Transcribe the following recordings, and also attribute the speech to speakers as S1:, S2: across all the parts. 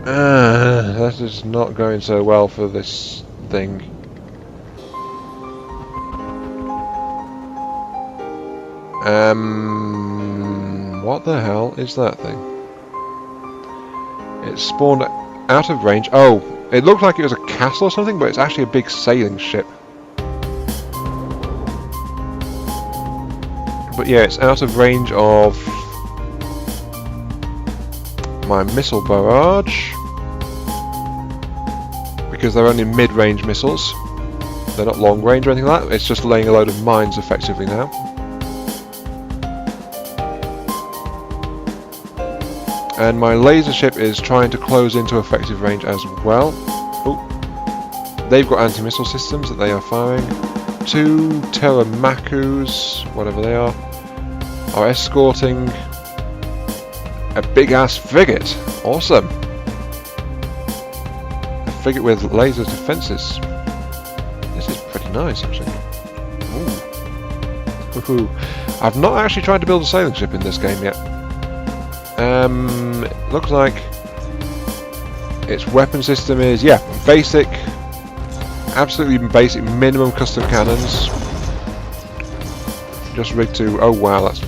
S1: That is not going so well for this thing. What the hell is that thing? It spawned out of range. Oh, it looked like it was a castle or something, but it's actually a big sailing ship. But yeah, it's out of range of my missile barrage, because they're only mid-range missiles. They're not long-range or anything like that. It's just laying a load of mines effectively now. And my laser ship is trying to close into effective range as well. Oh, they've got anti-missile systems that they are firing. 2 Terramakus, whatever they are escorting a big-ass frigate. Awesome. A frigate with laser defences. This is pretty nice, actually. Ooh. Woohoo. I've not actually tried to build a sailing ship in this game yet. It looks like its weapon system is, yeah, basic, absolutely basic, minimum custom cannons. Just rigged to, oh wow, that's...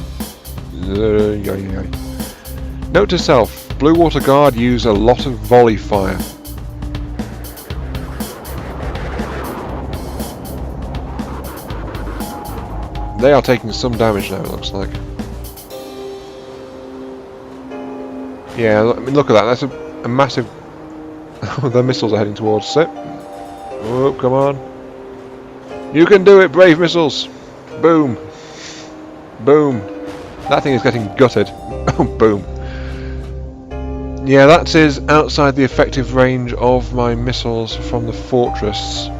S1: Note to self, Blue Water Guard use a lot of volley fire. They are taking some damage now, it looks like. Yeah, I mean, look at that. That's a massive... the missiles are heading towards it. Oh, come on. You can do it, brave missiles. Boom. Boom. That thing is getting gutted. Oh, boom. Yeah, that is outside the effective range of my missiles from the fortress,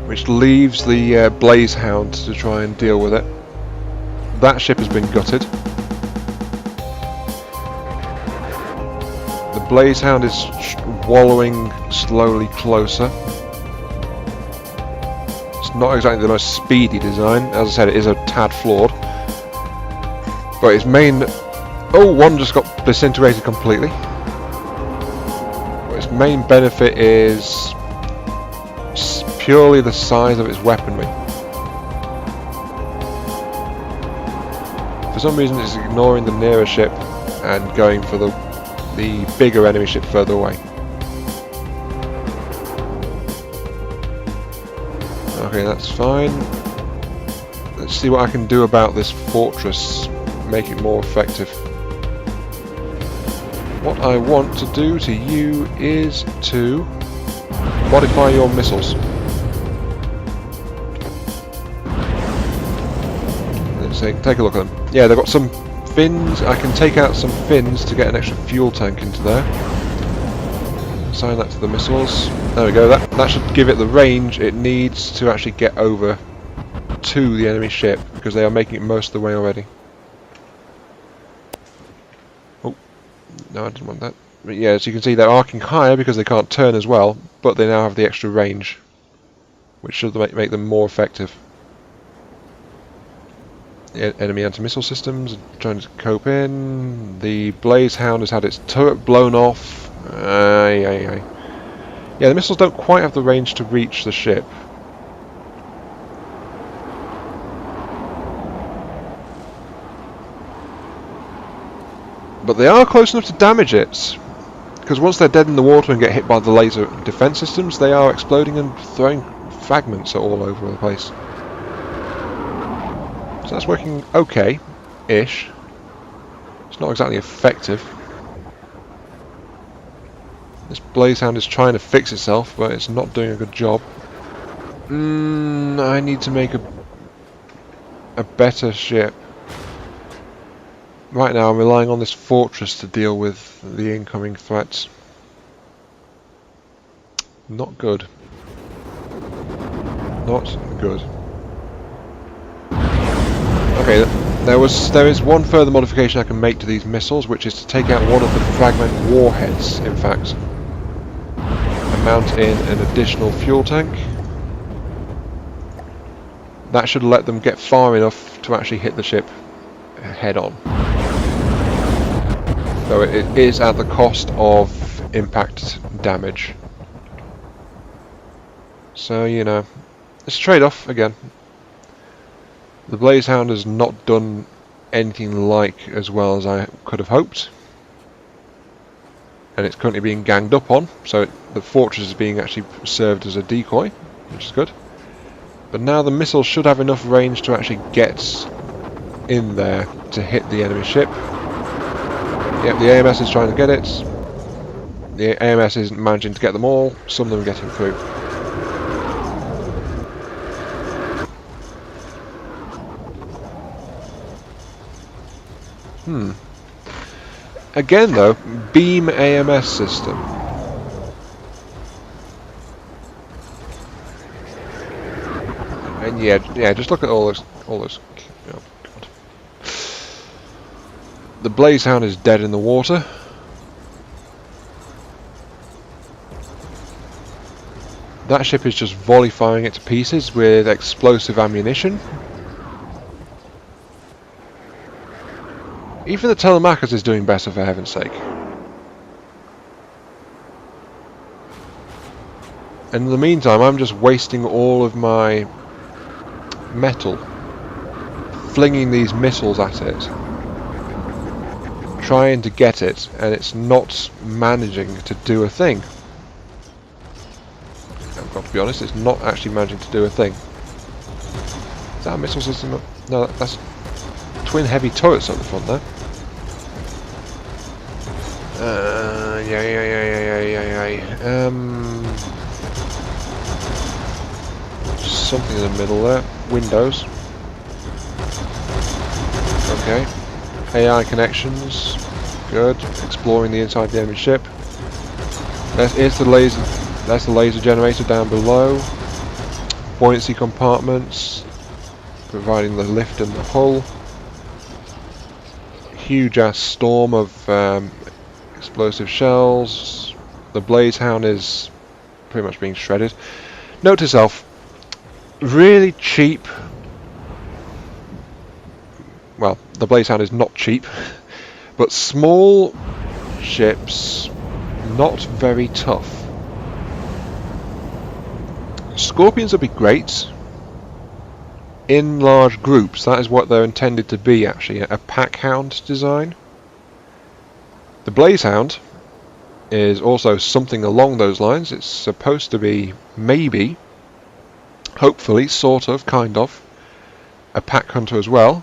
S1: which leaves the Blazehound to try and deal with it. That ship has been gutted. The Blazehound is wallowing slowly closer. It's not exactly the most speedy design. As I said, it is a tad flawed. But its main... Oh, one just got disintegrated completely. But its main benefit is purely the size of its weaponry. For some reason it's ignoring the nearer ship and going for the bigger enemy ship further away. Okay, that's fine. Let's see what I can do about this fortress, make it more effective. What I want to do to you is to modify your missiles. Let's take a look at them. Yeah, they've got some fins. I can take out some fins to get an extra fuel tank into there. Assign that to the missiles. There we go. That should give it the range it needs to actually get over to the enemy ship, because they are making it most of the way already. Oh, no, I didn't want that. But yeah, as you can see, they're arcing higher because they can't turn as well, but they now have the extra range, which should make them more effective. Enemy anti-missile systems trying to cope in. The Blazehound has had its turret blown off. Yeah, the missiles don't quite have the range to reach the ship. But they are close enough to damage it, because once they're dead in the water and get hit by the laser defense systems, they are exploding and throwing fragments all over the place. So that's working okay-ish. It's not exactly effective. This Blazehound is trying to fix itself, but it's not doing a good job. I need to make a better ship. Right now I'm relying on this fortress to deal with the incoming threats. Not good. Not good. Okay, there is one further modification I can make to these missiles, which is to take out one of the fragment warheads, in fact, and mount in an additional fuel tank. That should let them get far enough to actually hit the ship head on. So it is at the cost of impact damage. So, you know, it's a trade-off again. The Blazehound has not done anything like as well as I could have hoped. And it's currently being ganged up on, so the fortress is being actually served as a decoy, which is good. But now the missiles should have enough range to actually get in there to hit the enemy ship. Yep, the AMS is trying to get it. The AMS isn't managing to get them all, some of them are getting through. Again though, beam AMS system. And yeah, just look at all those. Oh God. The Blazehound is dead in the water. That ship is just volley firing it to pieces with explosive ammunition. Even the Telemachus is doing better, for heaven's sake. And in the meantime, I'm just wasting all of my metal, flinging these missiles at it, trying to get it, and it's not managing to do a thing. I've got to be honest, it's not actually managing to do a thing. Is that a missile system? No, that's twin heavy turrets at the front there. Something in the middle there. Windows. Okay. AI connections. Good. Exploring the inside of the enemy ship. There's the laser. That's the laser generator down below. Buoyancy compartments, providing the lift and the hull. Huge ass storm of explosive shells. The Blazehound is pretty much being shredded. Note to self, really cheap. Well, the Blazehound is not cheap, but small ships, not very tough. Scorpions would be great in large groups. That is what they're intended to be, actually, a pack hound design. The Blazehound is also something along those lines. It's supposed to be, maybe, hopefully, sort of, kind of, a pack hunter as well.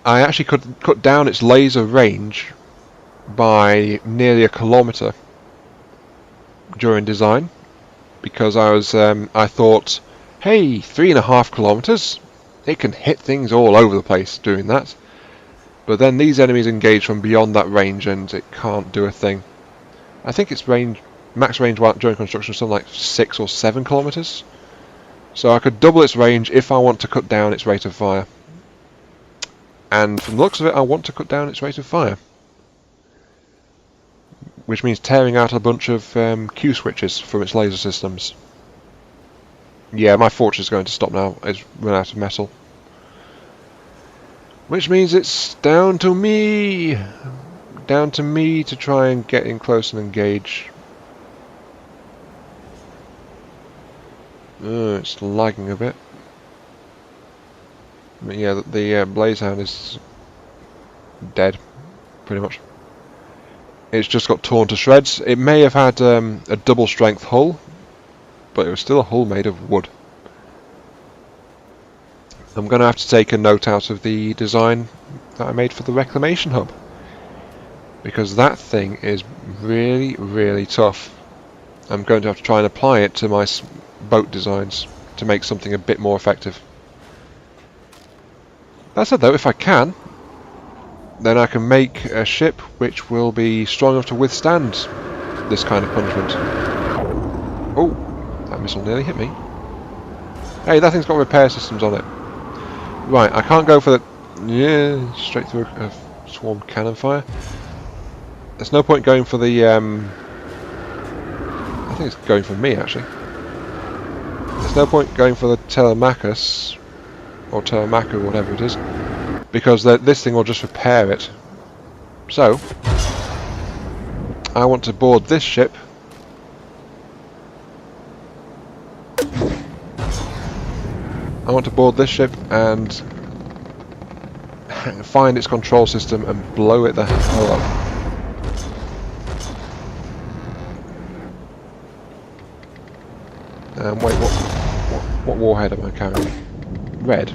S1: I actually could cut down its laser range by nearly 1 kilometre during design, because I thought, hey, 3.5 kilometres, it can hit things all over the place doing that. But then these enemies engage from beyond that range and it can't do a thing. I think its max range during construction is something like 6 or 7 kilometres. So I could double its range if I want to cut down its rate of fire. And from the looks of it, I want to cut down its rate of fire. Which means tearing out a bunch of Q switches from its laser systems. Yeah, my fortress is going to stop now. It's run out of metal. Which means it's down to me! Down to me to try and get in close and engage. It's lagging a bit. But yeah, the Blazehound is dead, pretty much. It's just got torn to shreds. It may have had a double strength hull, but it was still a hull made of wood. I'm going to have to take a note out of the design that I made for the reclamation hub, because that thing is really, really tough. I'm going to have to try and apply it to my boat designs to make something a bit more effective. That said though, if I can, then I can make a ship which will be strong enough to withstand this kind of punishment. Oh, that missile nearly hit me. Hey, that thing's got repair systems on it. Right, I can't go for the... Yeah, straight through a swarm cannon fire. There's no point going for the... I think it's going for me, actually. There's no point going for the Telemachus, or Telemaku, whatever it is, because this thing will just repair it. So I want to board this ship. I want to board this ship and find its control system and blow it the hell up. Wait, what warhead am I carrying? Red.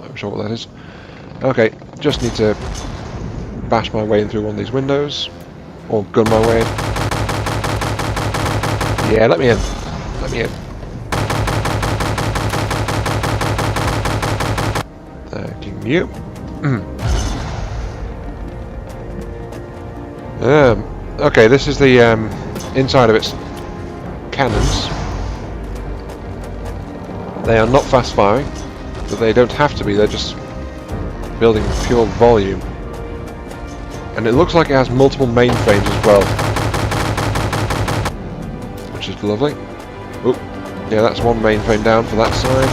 S1: I'm sure what that is. Okay, just need to bash my way in through one of these windows, or gun my way in. Yeah, let me in. Let me in. Thank you. Okay, this is the inside of its cannons. They are not fast firing, but they don't have to be, they're just building pure volume. And it looks like it has multiple mainframes as well, which is lovely. Oh, yeah, that's one mainframe down for that side.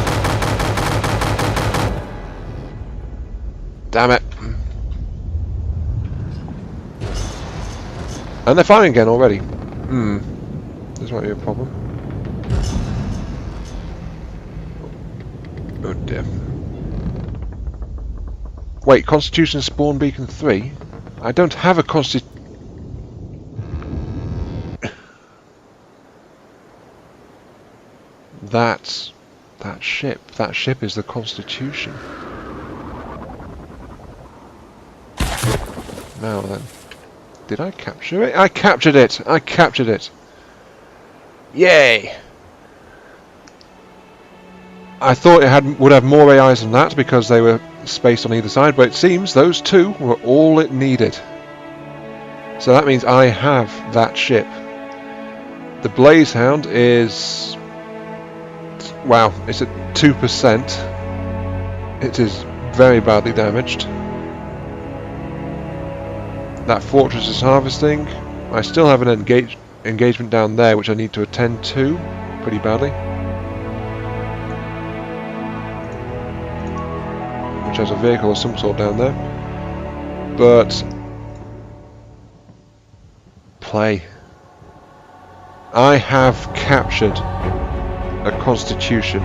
S1: Damn it. And they're firing again already. This might be a problem. Oh dear. Wait, Constitution Spawn Beacon 3? I don't have a That ship is the Constitution. Now then. Did I capture it? I captured it! I captured it! Yay! I thought it would have more AIs than that because they were spaced on either side, but it seems those two were all it needed. So that means I have that ship. The Blazehound is... wow, it's at 2%. It is very badly damaged. That fortress is harvesting. I still have an engagement down there which I need to attend to pretty badly. Which has a vehicle of some sort down there. But... play. I have captured a Constitution.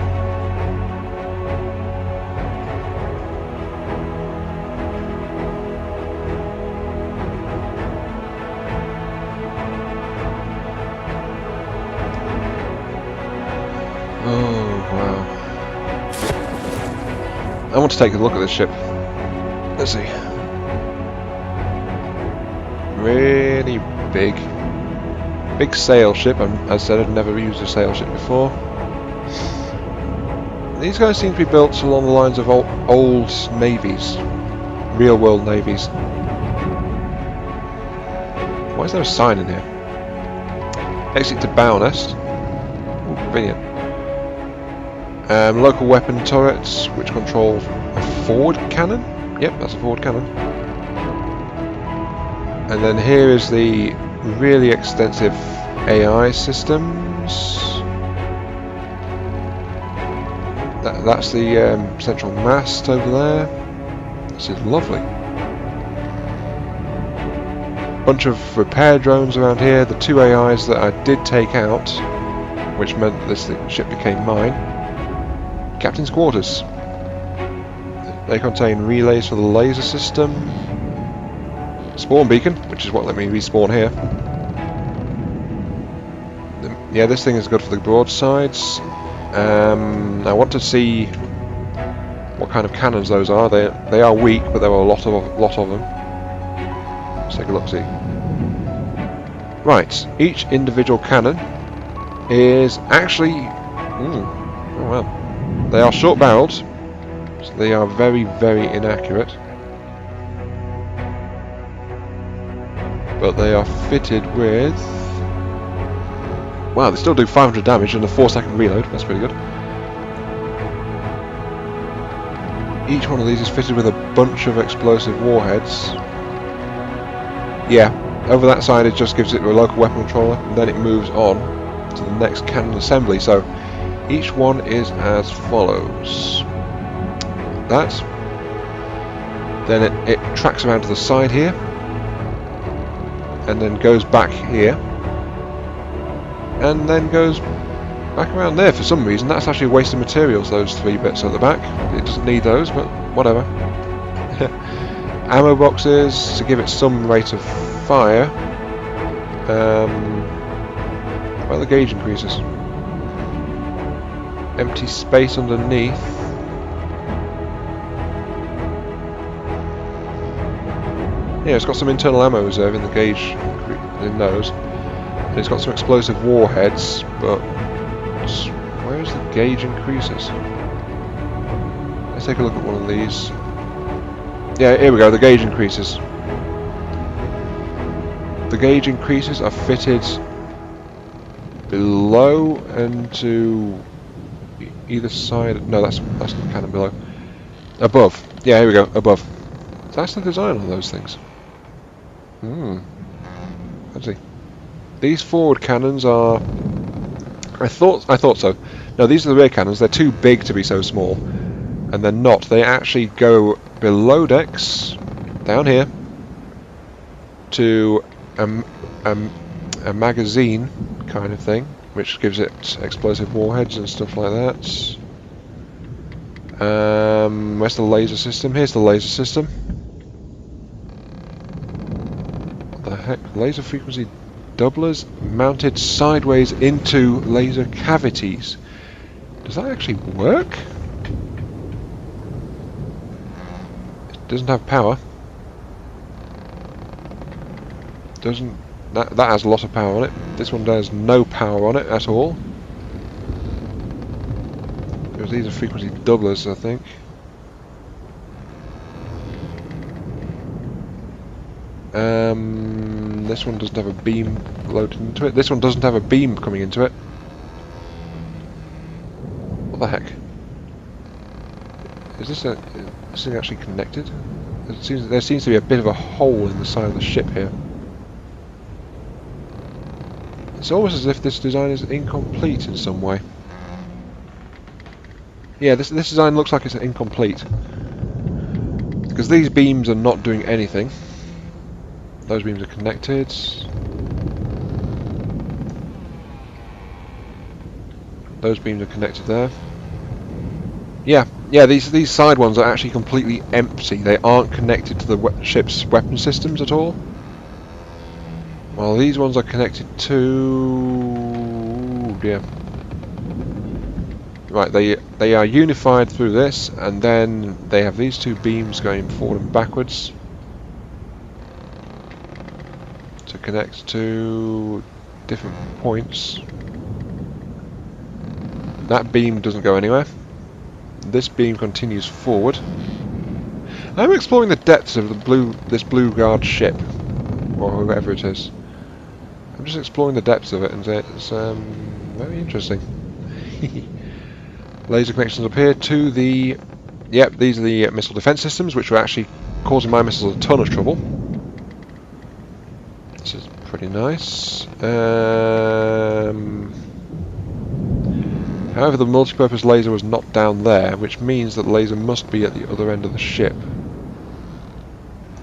S1: I want to take a look at this ship. Let's see. Really big. Big sail ship. As I said, I've never used a sail ship before. These guys seem to be built along the lines of old navies. Real world navies. Why is there a sign in here? Exit to bow nest. Ooh, convenient. Local weapon turrets, which control a forward cannon. Yep, that's a forward cannon. And then here is the really extensive AI systems. That's the central mast over there. This is lovely. Bunch of repair drones around here. The two AIs that I did take out, which meant that this ship became mine. Captain's quarters. They contain relays for the laser system. Spawn beacon, which is what let me respawn here. Yeah, this thing is good for the broadsides. I want to see what kind of cannons those are. They are weak, but there are a lot of them. Let's take a look. See. Right, each individual cannon is actually. Oh well. They are short-barreled, so they are very, very inaccurate. But they are fitted with... wow, they still do 500 damage and a 4-second reload. That's pretty good. Each one of these is fitted with a bunch of explosive warheads. Yeah, over that side it just gives it a local weapon controller, and then it moves on to the next cannon assembly. So each one is as follows. That Then it tracks around to the side here, and then goes back here, and then goes back around there for some reason. That's actually a waste of materials, those 3 bits at the back. It doesn't need those, but whatever. Ammo boxes to give it some rate of fire. Well, the gauge increases. Empty space underneath. Yeah, it's got some internal ammo reserve in the gauge, in those. And it's got some explosive warheads, but where is the gauge increases? Let's take a look at one of these. Yeah, here we go, the gauge increases. The gauge increases are fitted below and to either side. No, that's kind of below. Above. Yeah, here we go, above. That's the design on those things. Let's see. These forward cannons are... I thought so. No, these are the rear cannons. They're too big to be so small. And they're not. They actually go below decks, down here, to a magazine kind of thing, which gives it explosive warheads and stuff like that. Where's the laser system? Here's the laser system. What the heck? Laser frequency doublers mounted sideways into laser cavities. Does that actually work? It doesn't have power. That has a lot of power on it. This one has no power on it at all. Because these are frequency doublers, I think. This one doesn't have a beam loaded into it. This one doesn't have a beam coming into it. What the heck? Is this thing actually connected? There seems to be a bit of a hole in the side of the ship here. It's almost as if this design is incomplete in some way. Yeah, this design looks like it's incomplete. Because these beams are not doing anything. Those beams are connected. Those beams are connected there. Yeah, these side ones are actually completely empty. They aren't connected to the ship's weapon systems at all. Well, these ones are connected to... yeah. Right, they are unified through this, and then they have these 2 beams going forward and backwards to connect to different points. That beam doesn't go anywhere. This beam continues forward. I'm exploring the depths of this blue guard ship, or whoever it is. I'm just exploring the depths of it, and it's very interesting. Laser connections up here to the... Yep, these are the missile defense systems, which were actually causing my missiles a ton of trouble. This is pretty nice. However, the multi-purpose laser was not down there, which means that the laser must be at the other end of the ship.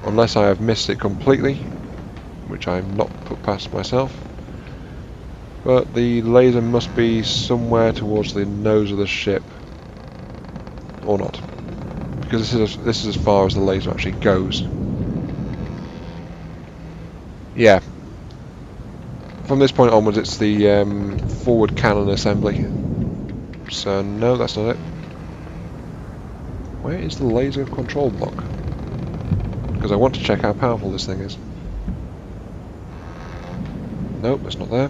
S1: Unless I have missed it completely, which I'm not put past myself. But the laser must be somewhere towards the nose of the ship. Or not. Because this is as far as the laser actually goes. Yeah. From this point onwards it's the forward cannon assembly. So no, that's not it. Where is the laser control block? Because I want to check how powerful this thing is. Nope, it's not there.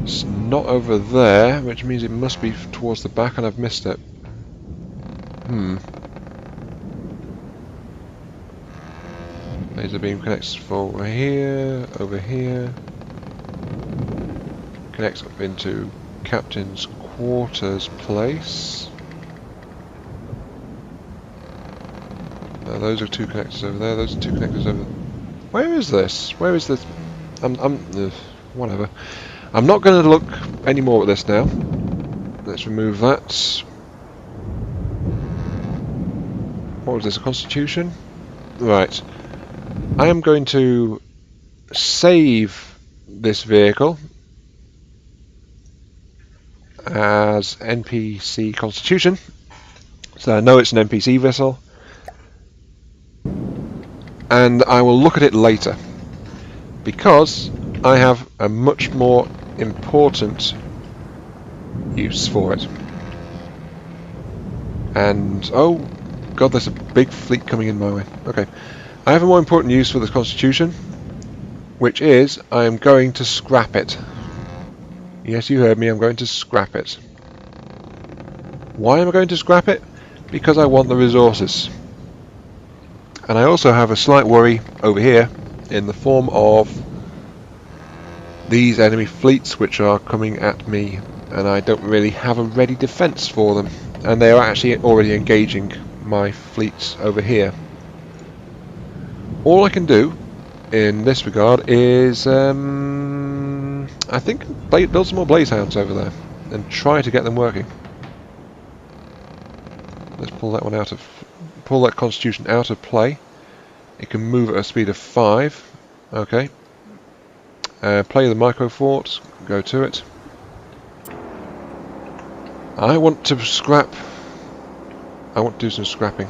S1: It's not over there, which means it must be towards the back and I've missed it. Laser beam connects over here, connects up into Captain's quarters place. Those are 2 connectors over there, those are 2 connectors over there. Where is this? Where is this? Whatever. I'm not going to look any more at this now. Let's remove that. What was this, a constitution? Right. I am going to save this vehicle as NPC constitution. So I know it's an NPC vessel. And I will look at it later. Because I have a much more important use for it. And, oh god, there's a big fleet coming in my way. Okay. I have a more important use for the Constitution, which is I am going to scrap it. Yes, you heard me, I'm going to scrap it. Why am I going to scrap it? Because I want the resources. And I also have a slight worry over here in the form of these enemy fleets which are coming at me, and I don't really have a ready defense for them. And they are actually already engaging my fleets over here. All I can do in this regard is I think build some more Blazehounds over there and try to get them working. Let's pull that one out of pull that Constitution out of play. It can move at a speed of 5. Okay. Play the micro fort. Go to it. I want to scrap. I want to do some scrapping.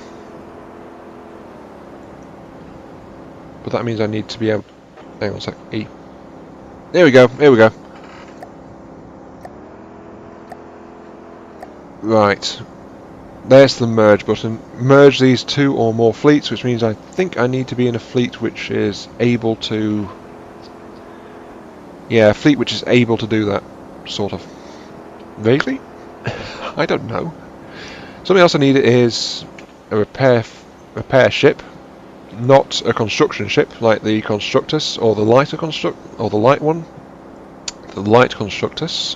S1: But that means I need to be able... Hang on a sec. E. There we go. Here we go. Right. There's the merge button. Merge these 2 or more fleets, which means I think I need to be in a fleet which is able to... Yeah, a fleet which is able to do that, sort of. Vaguely? I don't know. Something else I need is a repair ship, not a construction ship like the Constructus or the light one, the light Constructus.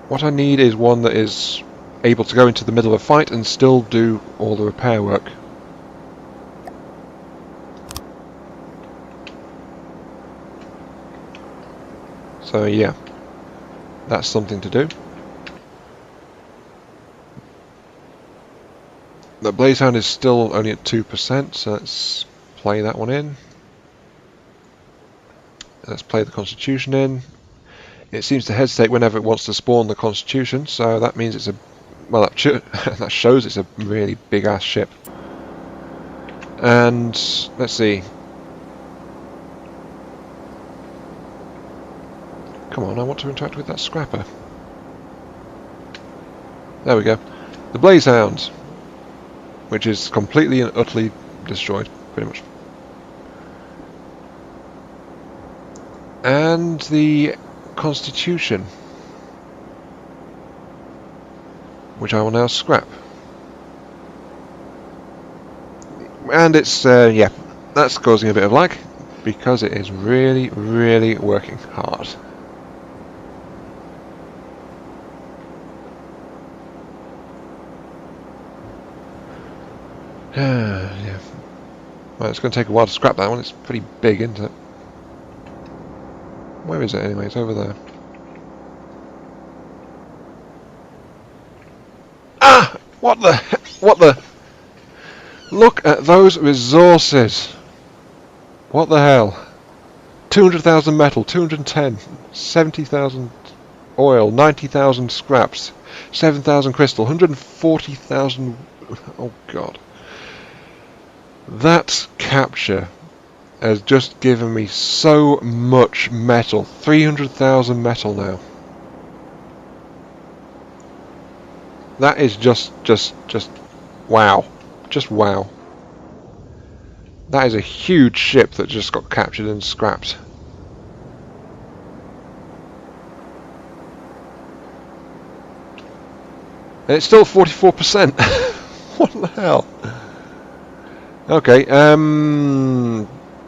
S1: What I need is one that is able to go into the middle of a fight and still do all the repair work. So yeah, that's something to do. The Blazehound is still only at 2%, so let's play that one in. Let's play the Constitution in. It seems to hesitate whenever it wants to spawn the Constitution, so that means it's a... well, that shows it's a really big-ass ship. And let's see. Come on, I want to interact with that scrapper. There we go. The Blazehound, which is completely and utterly destroyed, pretty much. And the Constitution, which I will now scrap. And it's, yeah, that's causing a bit of lag, because it is really, really working hard. Yeah. Well, it's going to take a while to scrap that one. It's pretty big, isn't it? Where is it anyway? It's over there. Ah! What the? What the? Look at those resources. What the hell? 200,000 metal, 210, 70,000 oil, 90,000 scraps, 7,000 crystal, 140,000. Oh god. That capture has just given me so much metal. 300,000 metal now. That is just wow. Just wow. That is a huge ship that just got captured and scrapped. And it's still 44%. What the hell? Okay,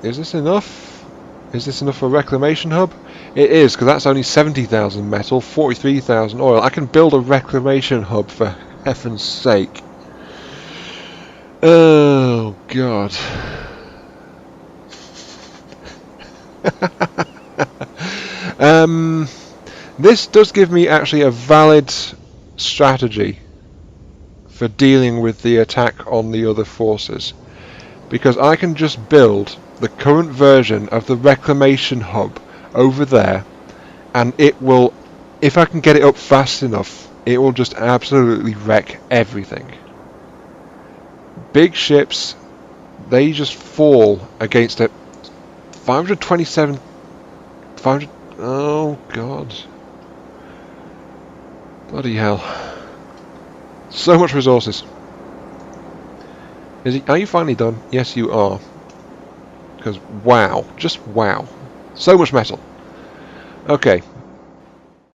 S1: is this enough? Is this enough for a reclamation hub? It is, because that's only 70,000 metal, 43,000 oil. I can build a reclamation hub, for heaven's sake. Oh, God. This does give me actually a valid strategy for dealing with the attack on the other forces. Because I can just build the current version of the reclamation hub over there, and it will, if I can get it up fast enough, it will just absolutely wreck everything. Big ships, they just fall against it. 527... 500... Oh god. Bloody hell. So much resources. Are you finally done? Yes, you are. Because wow, just wow. So much metal. Okay,